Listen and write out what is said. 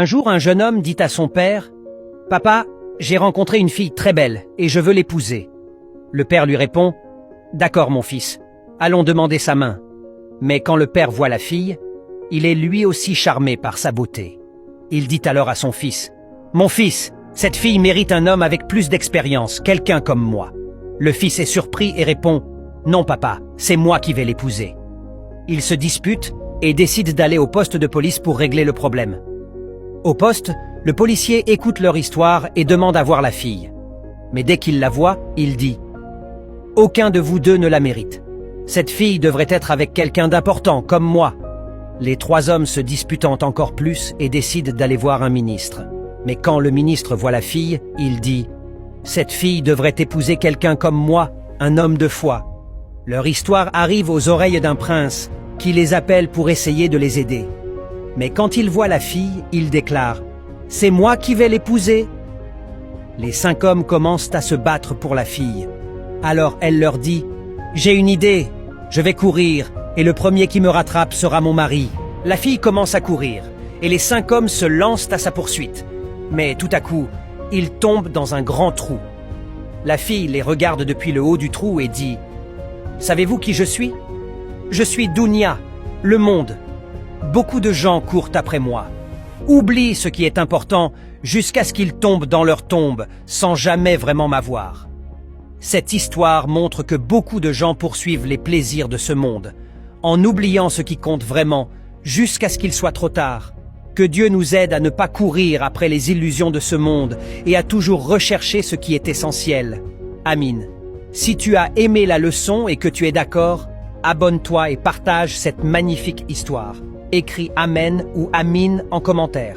Un jour, un jeune homme dit à son père « Papa, j'ai rencontré une fille très belle et je veux l'épouser. » Le père lui répond « D'accord mon fils, allons demander sa main. » Mais quand le père voit la fille, il est lui aussi charmé par sa beauté. Il dit alors à son fils « Mon fils, cette fille mérite un homme avec plus d'expérience, quelqu'un comme moi. » Le fils est surpris et répond « Non papa, c'est moi qui vais l'épouser. » Ils se disputent et décident d'aller au poste de police pour régler le problème. Au poste, le policier écoute leur histoire et demande à voir la fille. Mais dès qu'il la voit, il dit « Aucun de vous deux ne la mérite. Cette fille devrait être avec quelqu'un d'important, comme moi. » Les trois hommes se disputant encore plus et décident d'aller voir un ministre. Mais quand le ministre voit la fille, il dit « Cette fille devrait épouser quelqu'un comme moi, un homme de foi. » Leur histoire arrive aux oreilles d'un prince qui les appelle pour essayer de les aider. Mais quand il voit la fille, il déclare « C'est moi qui vais l'épouser !» Les 5 hommes commencent à se battre pour la fille. Alors elle leur dit « J'ai une idée, je vais courir et le premier qui me rattrape sera mon mari. » La fille commence à courir et les 5 hommes se lancent à sa poursuite. Mais tout à coup, ils tombent dans un grand trou. La fille les regarde depuis le haut du trou et dit « Savez-vous qui je suis ? Je suis Dunya, le monde. Beaucoup de gens courent après moi, oublient ce qui est important jusqu'à ce qu'ils tombent dans leur tombe sans jamais vraiment m'avoir. » Cette histoire montre que beaucoup de gens poursuivent les plaisirs de ce monde, en oubliant ce qui compte vraiment jusqu'à ce qu'il soit trop tard. Que Dieu nous aide à ne pas courir après les illusions de ce monde et à toujours rechercher ce qui est essentiel. Amin. Si tu as aimé la leçon et que tu es d'accord, abonne-toi et partage cette magnifique histoire. Écris Amen ou Amin en commentaire.